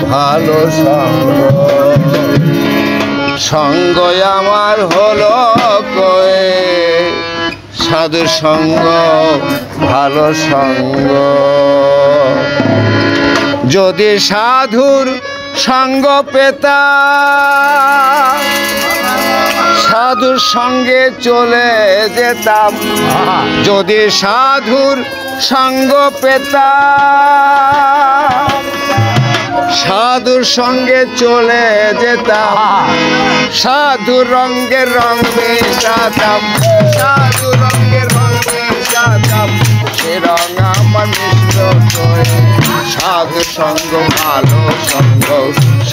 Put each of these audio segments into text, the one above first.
ভালো সঙ্গ সঙ্গ আমার হলো কয়ে সাধু সঙ্গ ভালো সঙ্গ যদি সাধুর সঙ্গ পেতাম সাধুর সঙ্গে চলে যেতাম যদি সাধুর সঙ্গ পেতাম সাধুর সঙ্গে চলে যেতাম সাধুর রঙের রং মেশাতাম সাধুর রঙের রং মেশাতাম সে রং আমার মিশ্র করে সাধু সঙ্গ ভালো সঙ্গ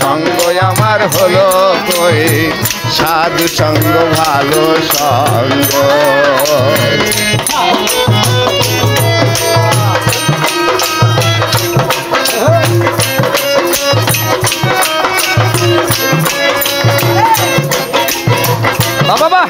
সঙ্গ আমার হলো কই সাধু সঙ্গ ভালো সঙ্গ বাবা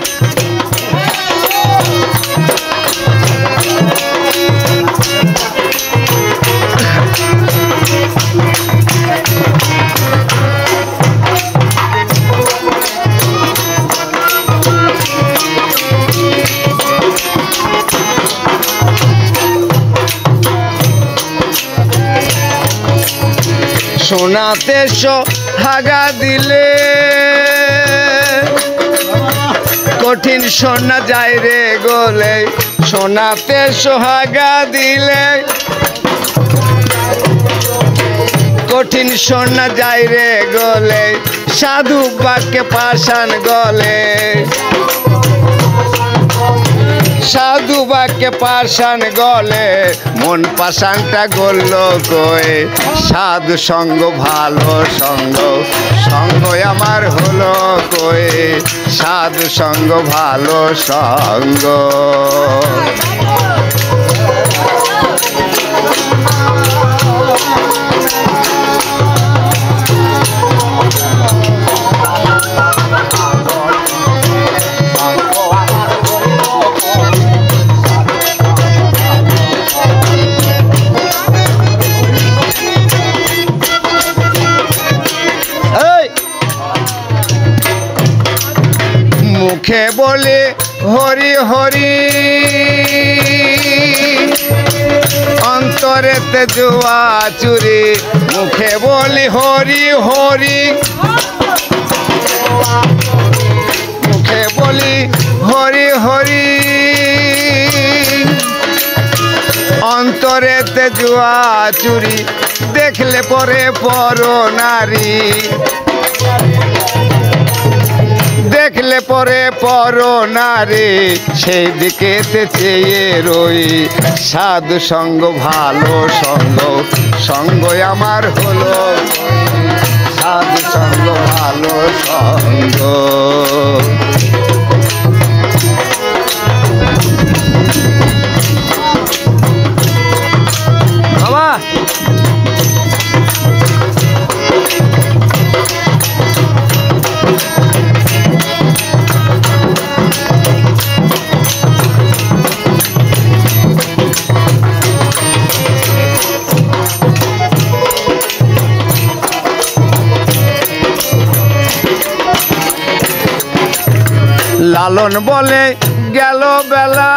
শোনাতে হাগা দিলে কঠিন শোনা যায় রে গলে শোনাতে সোহাগা দিলে কঠিন শোনা যায় রে গলে সাধু বাক্যে পাষাণ গলে সাধু বাক্যে পাষাণ গলে মন পাষাণটা গলল কয়ে সাধু সঙ্গ ভালো সঙ্গ সঙ্গ আমার হলো কয়ে সাধু সঙ্গ ভালো সঙ্গ মুখে বলে হরি হরি অন্তরেতে জুয়া চুরি মুখে বলি হরি হরি মুখে বলি হরি হরি অন্তরেতে জুয়া চুরি দেখলে পরে পর নারী দেখলে পরে পর নারী সেই দিকেতে চেয়ে রই সাধু সঙ্গ ভালো সঙ্গ সঙ্গ আমার হলো সাধু সঙ্গ ভালো সঙ্গ বাবা লালন বলে গেল বেলা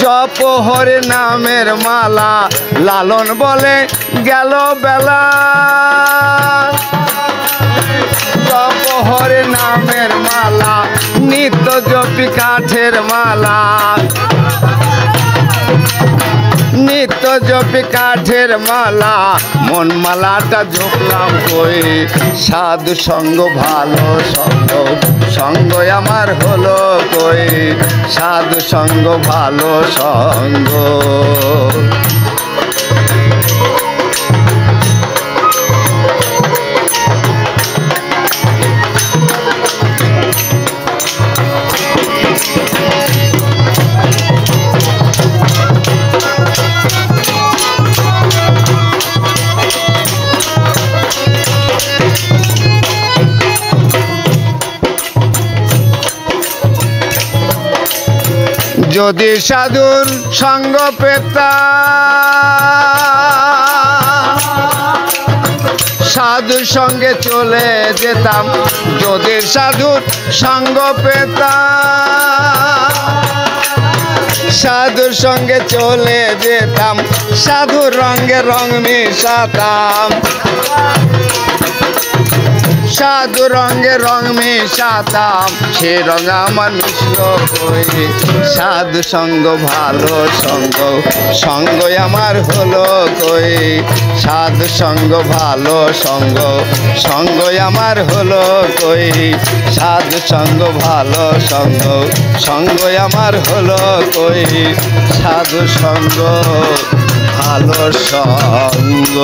জপ হরে নামের মালা লালন বলে গেল বেলা জপ হরে নামের মালা নিত্য জপি কাঠের মালা নিত্য জপি কাঠের মালা মন মালাটা ঝুঁকলাম কই সাধু সঙ্গ ভালো সঙ্গ সঙ্গ আমার হলো কই সাধু সঙ্গ ভালো সঙ্গ যদি সাধুর সঙ্গ পেতাম সাধুর সঙ্গে চলে যেতাম যদি সাধুর সঙ্গ পেতাম সাধুর সঙ্গে চলে যেতাম সাধুর রঙে রং মিশাতাম সাধু রঙে রং মিশাতাম সে রঙ আমার মিশল কই সাধু সঙ্গ ভালো সঙ্গ সঙ্গ আমার হলো কই সাধু সঙ্গ ভালো সঙ্গ সঙ্গ আমার হলো কই সাধু সঙ্গ ভালো সঙ্গ সঙ্গ আমার হলো কই সাধু সঙ্গ ভালো সঙ্গ